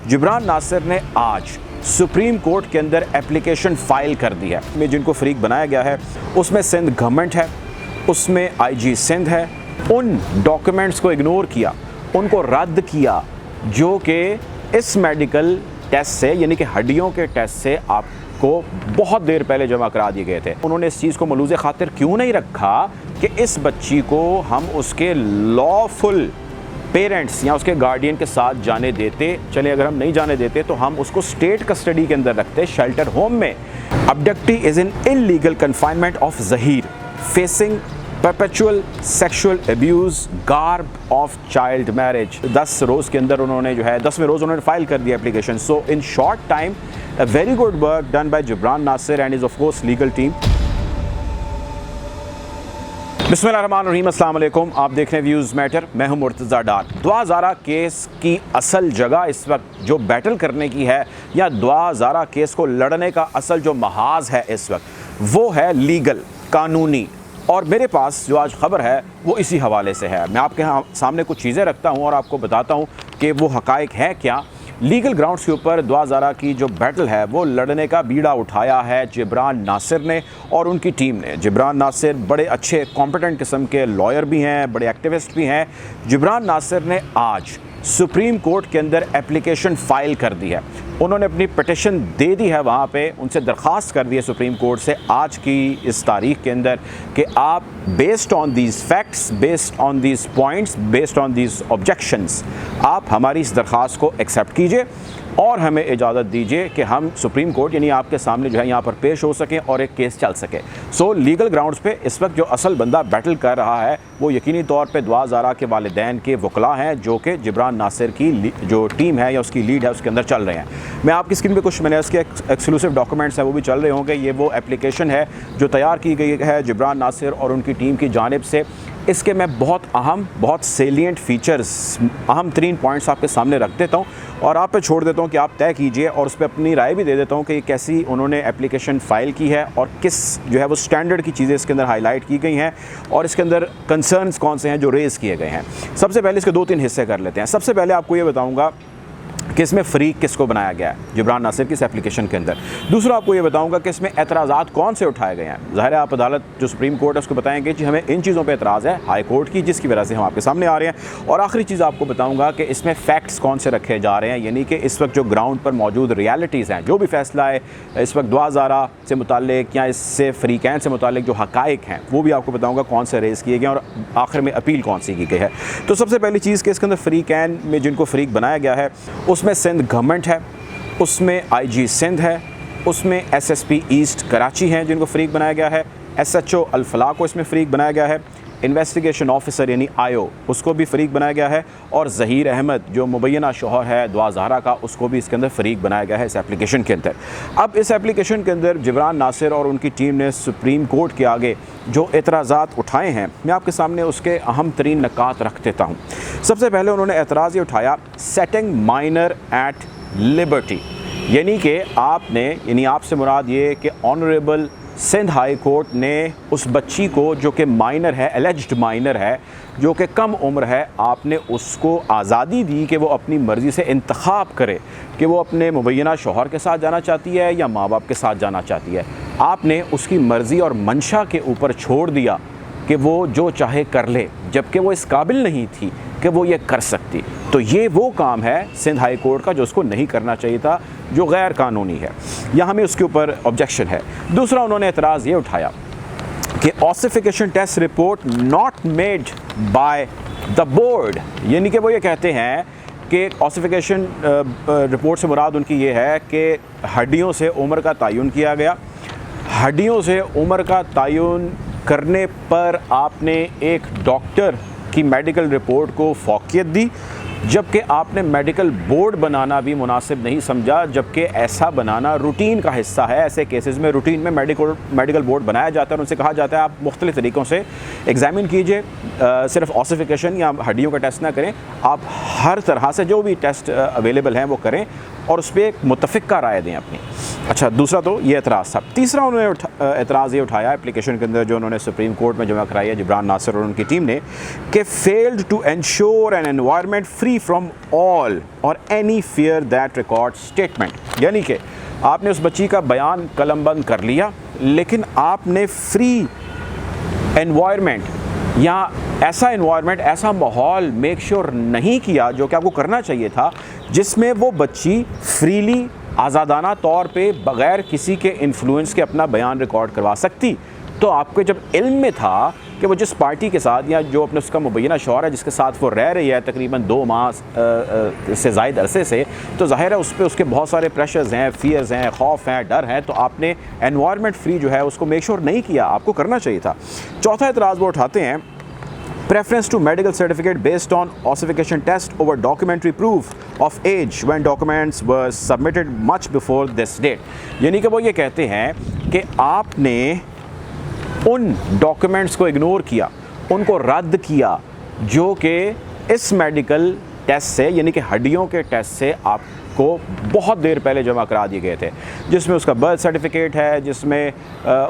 जिब्रान नासिर ने आज supreme court के अंदर एप्लीकेशन फाइल कर दी है। में जिनको फरीक बनाया गया है उसमें सिंध गवर्नमेंट है, उसमें आईजी सिंध है। उन डॉक्यूमेंट्स को इग्नोर किया, उनको रद्द किया जो कि इस मेडिकल टेस्ट से यानी कि हड्डियों के टेस्ट से आपको बहुत देर पहले जमा करा दिए गए थे। उन्होंने इस चीज़ को मलूज़ खातिर क्यों नहीं रखा कि इस बच्ची को हम उसके लॉफुल पेरेंट्स या उसके गार्डियन के साथ जाने देते। चले अगर हम नहीं जाने देते तो हम उसको स्टेट कस्टडी के अंदर रखते, शेल्टर होम में। Abductee is in illegal confinement of Zaheer facing perpetual sexual abuse garb of child marriage. 10 रोज़ के अंदर उन्होंने जो है 10वें रोज़ उन्होंने फाइल कर दिया application. So in short time a very good work done by Jibran Nasir and is of course legal team. बिस्मिल्लाहिर्रहमानिर्रहीम, अस्सलाम वालेकुम। आप देख रहे हैं व्यूज़ मैटर, मैं हूं मुर्तज़ा डार। दुआ ज़ारा केस की असल जगह इस वक्त जो बैटल करने की है या दुआ ज़ारा केस को लड़ने का असल जो महाज है इस वक्त वो है लीगल, कानूनी। और मेरे पास जो आज ख़बर है वो इसी हवाले से है। मैं आपके सामने कुछ चीज़ें रखता हूँ और आपको बताता हूँ कि वो हक़ाइक़ हैं क्या। लीगल ग्राउंड्स के ऊपर दुआ ज़ारा की जो बैटल है वो लड़ने का बीड़ा उठाया है जिब्रान नासिर ने और उनकी टीम ने। जिब्रान नासिर बड़े अच्छे कॉम्पिटेंट किस्म के लॉयर भी हैं, बड़े एक्टिविस्ट भी हैं। जिब्रान नासिर ने आज सुप्रीम कोर्ट के अंदर एप्लीकेशन फ़ाइल कर दी है। उन्होंने अपनी पिटिशन दे दी है, वहाँ पे उनसे दरख्वास्त कर दी है सुप्रीम कोर्ट से आज की इस तारीख के अंदर कि आप based on these facts, based on these points, based on these objections आप हमारी इस दरख्वास्त को एक्सेप्ट कीजिए और हमें इजाज़त दीजिए कि हम सुप्रीम कोर्ट यानी आपके सामने जो है यहाँ पर पेश हो सकें और एक केस चल सके। सो लीगल ग्राउंड्स पे इस वक्त जो असल बंदा बैटल कर रहा है वो यकीनी तौर पे दुआ ज़ारा के वालिदैन के वकला हैं जो कि जिब्रान नासिर की जो टीम है या उसकी लीड है उसके अंदर चल रहे हैं। मैं आपकी स्क्रीन पे कुछ मैंने उसके एक्सक्लूसिव डॉक्यूमेंट्स हैं वो भी चल रहे होंगे। ये वो एप्लीकेशन है जो तैयार की गई है जिब्रान नासिर और उनकी टीम की जानिब से। इसके मैं बहुत सेलिएंट फ़ीचर्स, अहम तरीन पॉइंट्स आपके सामने रख देता हूँ और आप पे छोड़ देता हूँ कि आप तय कीजिए और उस पर अपनी राय भी दे देता हूँ कि कैसी उन्होंने एप्लीकेशन फ़ाइल की है और किस जो है वो स्टैंडर्ड की चीज़ें इसके अंदर हाईलाइट की गई हैं और इसके अंदर कंसर्न्स कौन से हैं जो रेज़ किए गए हैं। सबसे पहले इसके 2-3 हिस्से कर लेते हैं। सबसे पहले आपको ये बताऊँगा कि इसमें फ़रीक किसको बनाया गया है जिब्रान नासिर की इस एप्लीकेशन के अंदर। दूसरा आपको ये बताऊंगा कि इसमें एतराज़ात कौन से उठाए गए हैं। ज़ाहिर है आप अदालत जो सुप्रीम कोर्ट है उसको बताएंगे कि हमें इन चीज़ों पे एतराज़ है हाई कोर्ट की, जिसकी वजह से हम आपके सामने आ रहे हैं। और आखिरी चीज़ आपको बताऊँगा कि इसमें फ़ैक्ट्स कौन से रखे जा रहे हैं, यानी कि इस वक्त जो ग्राउंड पर मौजूद रियलिटीज़ हैं, जो भी फ़ैसला है इस वक्त दुआ ज़ारा से मुताल्लिक या इससे फ़रीक़ैन से मुताल्लिक जो हक़ाइक़ हैं वो भी आपको बताऊँगा कौन से रेज़ किए गए और आखिर में अपील कौन सी की गई है। तो सबसे पहली चीज़ कि इसके अंदर फ़रीक़ैन में जिनको फ़रीक बनाया गया है उसमें सिंध गवर्नमेंट है, उसमें आईजी सिंध है, उसमें एसएसपी ईस्ट कराची हैं जिनको फ़रीक बनाया गया है, एसएचओ अल-फलाह को इसमें फ़रीक बनाया गया है, इन्वेस्टिगेशन ऑफिसर यानी आईओ उसको भी फ़रीक बनाया गया है और ज़हीर अहमद जो मुबैना शोहर है दुआ ज़ारा का उसको भी इसके अंदर फ़रीक बनाया गया है इस एप्लीकेशन के अंदर। अब इस एप्लीकेशन के अंदर जिब्रान नासिर और उनकी टीम ने सुप्रीम कोर्ट के आगे जो एतराज़ात उठाए हैं मैं आपके सामने उसके अहम तरीन नकात रख देता हूँ। सबसे पहले उन्होंने एतराज़ ये उठाया सेटिंग माइनर एट लिबर्टी, यानी कि आपसे मुराद ये कि ऑनरेबल सिंध हाई कोर्ट ने उस बच्ची को जो कि माइनर है, एलिज्ड माइनर है, जो कि कम उम्र है, आपने उसको आज़ादी दी कि वो अपनी मर्ज़ी से इंतखाब करे कि वो अपने मुबैना शौहर के साथ जाना चाहती है या माँ बाप के साथ जाना चाहती है। आपने उसकी मर्ज़ी और मंशा के ऊपर छोड़ दिया कि वो जो चाहे कर ले, जबकि वो इस काबिल नहीं थी कि वो ये कर सकती। तो ये वो काम है सिंध हाई कोर्ट का जो उसको नहीं करना चाहिए था, जो गैर कानूनी है। यहाँ हमें उसके ऊपर ऑब्जेक्शन है। दूसरा उन्होंने एतराज़ ये उठाया कि ossification test report not made by the board, यानी कि वो ये कहते हैं कि ऑसिफिकेशन रिपोर्ट से मुराद उनकी ये है कि हड्डियों से उम्र का तयन किया गया। हड्डियों से उम्र का तयन करने पर आपने एक डॉक्टर की मेडिकल रिपोर्ट को फौकियत दी, जबकि आपने मेडिकल बोर्ड बनाना भी मुनासिब नहीं समझा, जबकि ऐसा बनाना रूटीन का हिस्सा है। ऐसे केसेस में रूटीन में मेडिकल बोर्ड बनाया जाता है और उनसे कहा जाता है आप मुख्तलिफ़ तरीक़ों से एग्ज़ामिन कीजिए, सिर्फ ऑसिफिकेशन या हड्डियों का टेस्ट ना करें, आप हर तरह से जो भी टेस्ट अवेलेबल हैं वो करें और उस पर एक मुतफ़िक़ा राय दें अपनी। अच्छा, दूसरा तो ये एतराज़ था। तीसरा उन्होंने एतराज़ ये उठाया एप्लीकेशन के अंदर जो उन्होंने सुप्रीम कोर्ट में जमा कराई है जिब्रान नासिर और उनकी टीम ने, कि failed to ensure an environment free free from all or any fear that record statement. यानी कि आपने उस बच्ची का बयान कलमबंद कर लिया, लेकिन आपने फ्री एनवायरनमेंट या ऐसा एनवायरनमेंट, ऐसा माहौल मेक श्योर नहीं किया जो कि आपको करना चाहिए था, जिसमें वो बच्ची फ्रीली आज़ादाना तौर पे बग़ैर किसी के इन्फ्लुएंस के अपना बयान रिकॉर्ड करवा सकती। तो आपके जब इल्म में था कि वो जिस पार्टी के साथ या जो अपने उसका मुबैना शौहर है जिसके साथ वो रह रही है तकरीबन 2 माह से ज़ायद अरसे से, तो ज़ाहिर है उस पर उसके बहुत सारे प्रेशर्स हैं, फियर्स हैं, खौफ हैं, डर हैं, तो आपने एनवायरनमेंट फ्री जो है उसको मेक श्योर नहीं किया, आपको करना चाहिए था। चौथा एतराज़ वो उठाते हैं, preference to medical certificate based on ossification test over documentary proof of age when documents were submitted much before this date। यानी कि वो ये कहते हैं कि आपने उन डॉक्यूमेंट्स को इग्नोर किया, उनको रद्द किया जो कि इस मेडिकल टेस्ट से यानी कि हड्डियों के टेस्ट से आपको बहुत देर पहले जमा करा दिए गए थे, जिसमें उसका बर्थ सर्टिफिकेट है, जिसमें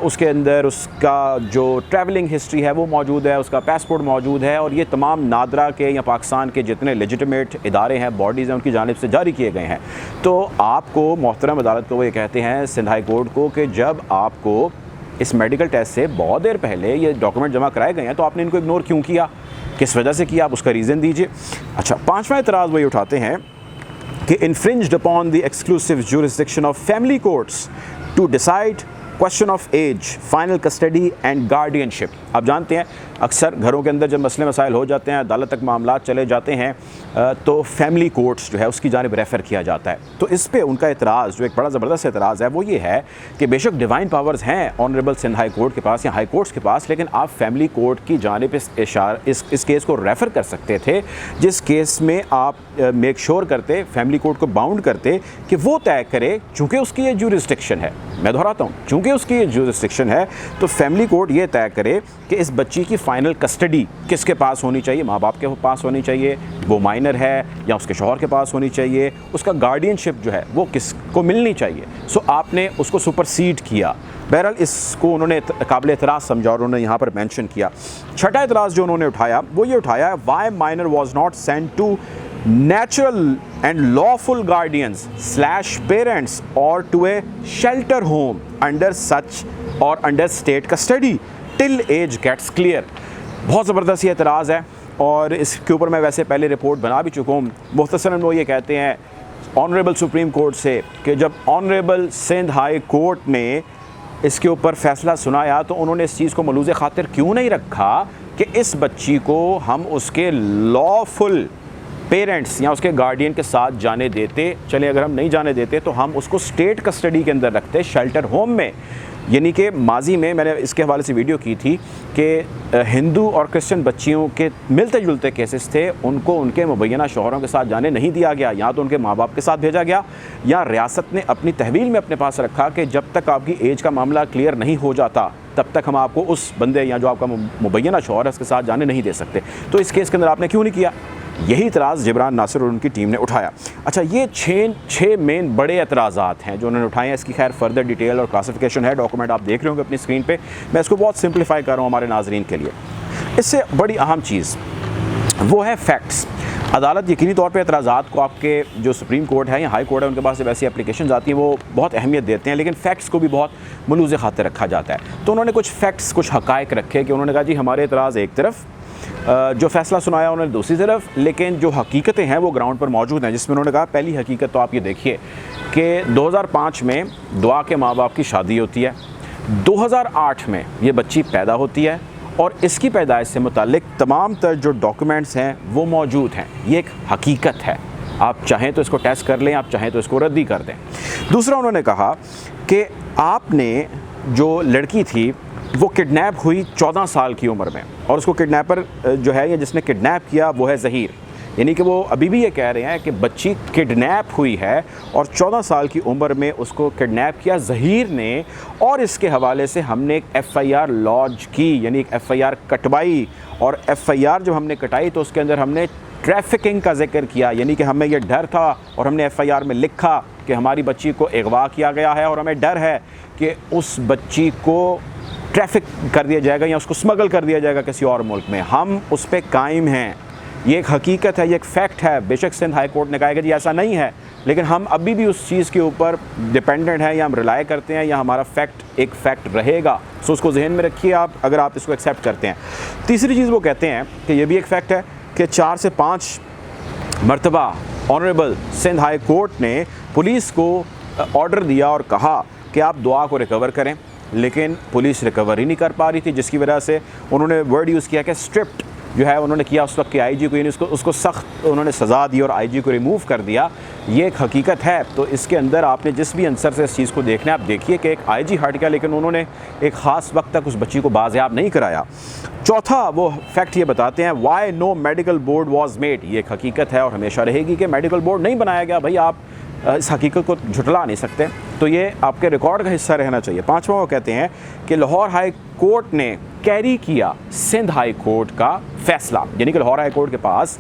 उसके अंदर उसका जो ट्रैवलिंग हिस्ट्री है वो मौजूद है, उसका पासपोर्ट मौजूद है, और ये तमाम नादरा के या पाकिस्तान के जितने लेजिटिमेट इदारे हैं, बॉडीज़ हैं, उनकी जानिब से जारी किए गए हैं। तो आपको मोहतरम अदालत को वो ये कहते हैं सिंध हाई कोर्ट को कि जब आपको इस मेडिकल टेस्ट से बहुत देर पहले ये डॉक्यूमेंट जमा कराए गए हैं तो आपने इनको इग्नोर क्यों किया, किस वजह से किया, आप उसका रीज़न दीजिए। अच्छा, पाँचवा एतराज़ वही उठाते हैं कि infringed upon the exclusive jurisdiction of family courts to decide question of age, final custody and guardianship. आप जानते हैं अक्सर घरों के अंदर जब मसले मसाइल हो जाते हैं, अदालत तक मामला चले जाते हैं, तो फैमिली कोर्ट्स जो है उसकी जानिब रेफ़र किया जाता है। तो इस पे उनका एतराज़ जो एक बड़ा ज़बरदस्त एतराज़ है वो ये है कि बेशक डिवाइन पावर्स हैं ऑनरेबल सिंध हाई कोर्ट के पास या हाई कोर्ट्स के पास, लेकिन आप फैमिली कोर्ट की जानिब इस केस को रेफ़र कर सकते थे, जिस केस में आप मेक श्योर करते, फैमिली कोर्ट को बाउंड करते कि वो तय करे, चूँकि उसकी ये ज्यूरिसडिक्शन है, मैं दोहराता हूँ, चूँकि उसकी ये ज्यूरिसडिक्शन है, तो फैमिली कोर्ट ये तय करे कि इस बच्ची की फ़ाइनल कस्टडी किसके पास होनी चाहिए, माँ बाप के पास होनी चाहिए, वो माइनर है, या उसके शौहर के पास होनी चाहिए, उसका गार्डियनशिप जो है वो किसको मिलनी चाहिए। सो आपने उसको सुपरसीड किया। बहरहाल इसको उन्होंने काबिल एतराज़ समझा और उन्होंने यहाँ पर मेंशन किया। छठा एतराज़ जो उन्होंने उठाया वो ये उठाया, why minor was not sent to natural and lawful guardians / parents or to a shelter home under such or under state custody till age gets clear। बहुत ज़बरदस्त ये एतराज़ है और इसके ऊपर मैं वैसे पहले रिपोर्ट बना भी चुका हूँ। मुख्तसरन वो ये कहते हैं ऑनरेबल सुप्रीम कोर्ट से कि जब ऑनरेबल सिंध हाई कोर्ट ने इसके ऊपर फ़ैसला सुनाया तो उन्होंने इस चीज़ को मलूज़ खातिर क्यों नहीं रखा कि इस बच्ची को हम उसके लॉफुल पेरेंट्स या उसके गार्डियन के साथ जाने देते। चले अगर हम नहीं जाने देते तो हम उसको स्टेट कस्टडी के अंदर रखते, शेल्टर होम में। यानी कि माजी में मैंने इसके हवाले से वीडियो की थी कि हिंदू और क्रिश्चियन बच्चियों के मिलते जुलते केसेस थे, उनको उनके मुबैना शौहरों के साथ जाने नहीं दिया गया, या तो उनके माँ बाप के साथ भेजा गया या रियासत ने अपनी तहवील में अपने पास रखा कि जब तक आपकी एज का मामला क्लियर नहीं हो जाता तब तक हम आपको उस बंदे या जो आपका मुबैना शौहर है उसके साथ जाने नहीं दे सकते। तो इस केस के अंदर आपने क्यों नहीं किया? यही इतराज़ जिब्रान नासिर और उनकी टीम ने उठाया। अच्छा, ये छः मेन बड़े एतराज़ात हैं जो उन्होंने उठाए हैं। इसकी खैर फर्दर डिटेल और क्लासिफिकेशन है, डॉक्यूमेंट आप देख रहे होंगे अपनी स्क्रीन पे। मैं इसको बहुत सिंप्लीफाई कर रहा हूँ हमारे नाजरीन के लिए। इससे बड़ी अहम चीज़ वो है फैक्ट्स। अदालत यकीनी तौर पे एतराज़ात को, आपके जो सुप्रीम कोर्ट है या हाई कोर्ट है उनके पास जब ऐसी एप्लीकेशन आती हैं वो बहुत अहमियत देते हैं, लेकिन फ़ैक्ट्स को भी बहुत मलूज़ खातिर रखा जाता है। तो उन्होंने कुछ फ़ैक्ट्स, कुछ हक़ाइक़ रखे कि उन्होंने कहा जी हमारे एतराज़ एक तरफ, जो फ़ैसला सुनाया उन्होंने दूसरी तरफ, लेकिन जो हकीकतें हैं वो ग्राउंड पर मौजूद हैं। जिसमें उन्होंने कहा पहली हकीकत तो आप ये देखिए कि 2005 में दुआ के माँ बाप की शादी होती है, 2008 में ये बच्ची पैदा होती है और इसकी पैदाइश से मुताल्लिक तमाम तर जो डॉक्यूमेंट्स हैं वो मौजूद हैं। ये एक हकीकत है, आप चाहें तो इसको टेस्ट कर लें, आप चाहें तो इसको रद्दी कर दें। दूसरा उन्होंने कहा कि आपने जो लड़की थी वो किडनैप हुई 14 साल की उम्र में, और उसको किडनैपर जो है या जिसने किडनैप किया वो है ज़हीर। यानी कि वो अभी भी ये कह रहे हैं कि बच्ची किडनैप हुई है और 14 साल की उम्र में उसको किडनैप किया ज़हीर ने, और इसके हवाले से हमने एक FIR लॉन्च की, यानी एक FIR कटवाई। और FIR जब हमने कटाई तो उसके अंदर हमने ट्रैफिकिंग का जिक्र किया, यानी कि हमें यह डर था और हमने FIR में लिखा कि हमारी बच्ची को अगवा किया गया है और हमें डर है कि उस बच्ची को ट्रैफिक कर दिया जाएगा या उसको स्मगल कर दिया जाएगा किसी और मुल्क में। हम उस पर कायम हैं ये एक हकीकत है, ये एक फ़ैक्ट है। बेशक सिंध हाई कोर्ट ने कहा है कि जी ऐसा नहीं है, लेकिन हम अभी भी उस चीज़ के ऊपर डिपेंडेंट हैं या हम रिलाई करते हैं या हमारा फ़ैक्ट एक फ़ैक्ट रहेगा। सो उसको जहन में रखिए आप, अगर आप इसको एक्सेप्ट करते हैं। तीसरी चीज़ वो कहते हैं कि ये भी एक फ़ैक्ट है कि 4 से 5 मरतबा ऑनरेबल सिंध हाई कोर्ट ने पुलिस को ऑर्डर दिया और कहा कि आप दुआ को रिकवर करें, लेकिन पुलिस रिकवर ही नहीं कर पा रही थी, जिसकी वजह से उन्होंने वर्ड यूज़ किया कि स्ट्रिप्ट जो है उन्होंने किया उस वक्त के आईजी को, यानी उसको सख्त उन्होंने सज़ा दी और आईजी को रिमूव कर दिया। ये एक हकीकत है। तो इसके अंदर आपने जिस भी आंसर से इस चीज़ को देखना है, आप देखिए कि एक आईजी हट गया, लेकिन उन्होंने एक ख़ास वक्त तक उस बच्ची को बाज़याब नहीं कराया। चौथा वो फैक्ट ये बताते हैं, why no medical board was made. ये एक हकीकत है और हमेशा रहेगी कि मेडिकल बोर्ड नहीं बनाया गया। भाई आप इस हकीकत को झुटला नहीं सकते, तो ये आपके रिकॉर्ड का हिस्सा रहना चाहिए। पाँचवा वो कहते हैं कि लाहौर हाई कोर्ट ने कैरी किया सिंध हाई कोर्ट का फ़ैसला, यानी कि लाहौर हाई कोर्ट के पास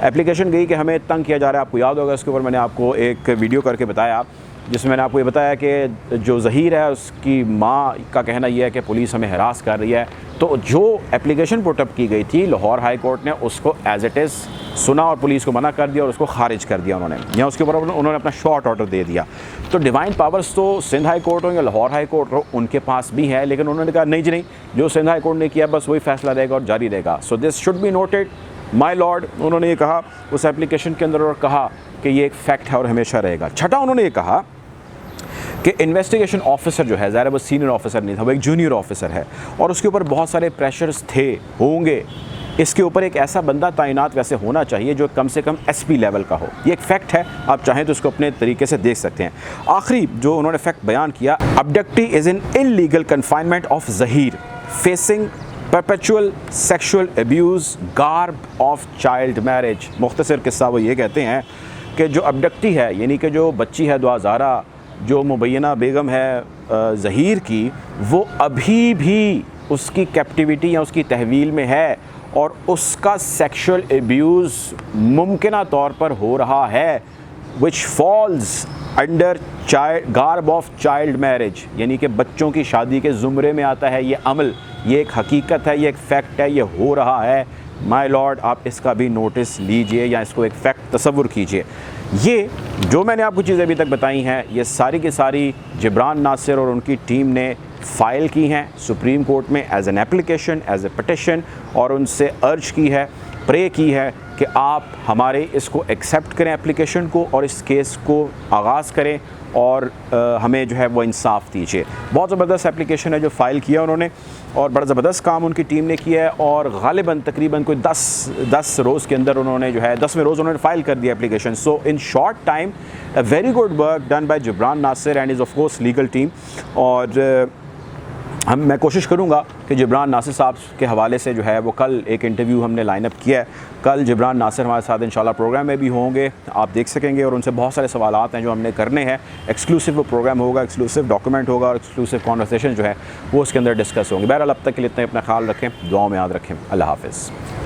एप्लीकेशन गई कि हमें तंग किया जा रहा है। आपको याद होगा, इसके ऊपर मैंने आपको एक वीडियो करके बताया, जिसमें मैंने आपको ये बताया कि जो ज़हीर है उसकी माँ का कहना यह है कि पुलिस हमें हरास कर रही है। तो जो एप्लीकेशन पुटअप की गई थी, लाहौर हाई कोर्ट ने उसको एज़ इट इज़ सुना और पुलिस को मना कर दिया और उसको खारिज कर दिया उन्होंने, या उसके ऊपर उन्होंने अपना शॉर्ट ऑर्डर दे दिया। तो डिवाइन पावर्स तो सिंध हाई कोर्ट हो या लाहौर हाई कोर्ट हो, उनके पास भी है, लेकिन उन्होंने कहा नहीं जी नहीं, जो सिंध हाई कोर्ट ने किया बस वही फैसला रहेगा और जारी रहेगा। So this should be noted my Lord. उन्होंने ये कहा उस एप्लीकेशन के अंदर और कहा कि ये एक फ़ैक्ट है और हमेशा रहेगा। छठा उन्होंने ये कहा कि इन्वेस्टिगेशन ऑफिसर जो है, ज़ाहिर है वो सीनियर ऑफिसर नहीं था, वो एक जूनियर ऑफिसर है और उसके ऊपर बहुत सारे प्रेशर्स थे, होंगे। इसके ऊपर एक ऐसा बंदा तैनात वैसे होना चाहिए जो कम से कम एसपी लेवल का हो। ये एक फ़ैक्ट है, आप चाहें तो इसको अपने तरीके से देख सकते हैं। आखिरी जो उन्होंने फैक्ट बयान किया, abductee is in illegal confinement of Zaheer facing perpetual sexual abuse garb of child marriage. मुख्तसर किस्सा वो ये कहते हैं कि जो अब्डक्टी है, यानी कि जो बच्ची है दुआ ज़ारा, जो मुबैना बेगम है ज़हीर की, वो अभी भी उसकी कैप्टिविटी या उसकी तहवील में है और उसका सेक्शुअल एब्यूज़ मुमकिना तौर पर हो रहा है, which falls under garb of child marriage, यानी कि बच्चों की शादी के ज़ुमरे में आता है ये अमल। ये एक हकीकत है, ये एक फ़ैक्ट है, ये हो रहा है। माय लॉर्ड, आप इसका भी नोटिस लीजिए या इसको एक फ़ैक्ट तसव्वुर कीजिए। ये जो मैंने आपको चीज़ें अभी तक बताई हैं, ये सारी की सारी जिब्रान नासिर और उनकी टीम ने फ़ाइल की हैं सुप्रीम कोर्ट में as an application, as a petition, और उनसे अर्ज की है, प्रे की है कि आप हमारे इसको एक्सेप्ट करें एप्लीकेशन को और इस केस को आगाज़ करें और हमें जो है वो इंसाफ दीजिए। बहुत ज़बरदस्त एप्लीकेशन है जो फ़ाइल किया उन्होंने और बड़ा ज़बरदस्त काम उनकी टीम ने किया है और गालिबन तकरीबन कोई 10 रोज़ के अंदर उन्होंने जो है 10वें रोज़ उन्होंने फ़ाइल कर दिया application. So in short time a very good work done by Jibran Nasir and is of course legal team. और मैं कोशिश करूँगा कि जिब्रान नासिर साहब के हवाले से जो है वो कल एक इंटरव्यू हमने लाइन अप किया है, कल जिब्रान नासिर हमारे साथ इंशाल्लाह प्रोग्राम में भी होंगे, आप देख सकेंगे और उनसे बहुत सारे सवालात हैं जो हमने करने हैं। एक्सक्लूसिव वो प्रोग्राम होगा, एक्सक्लूसिव डॉक्यूमेंट होगा और एक्सक्लूसिव कॉन्वर्सेशन जो है वो उसके अंदर डिस्कस होंगे। बहरहाल अब तक के लिए इतना अपना ख्याल रखें, दुआओं में याद रखें। अल्लाह हाफ़िज़।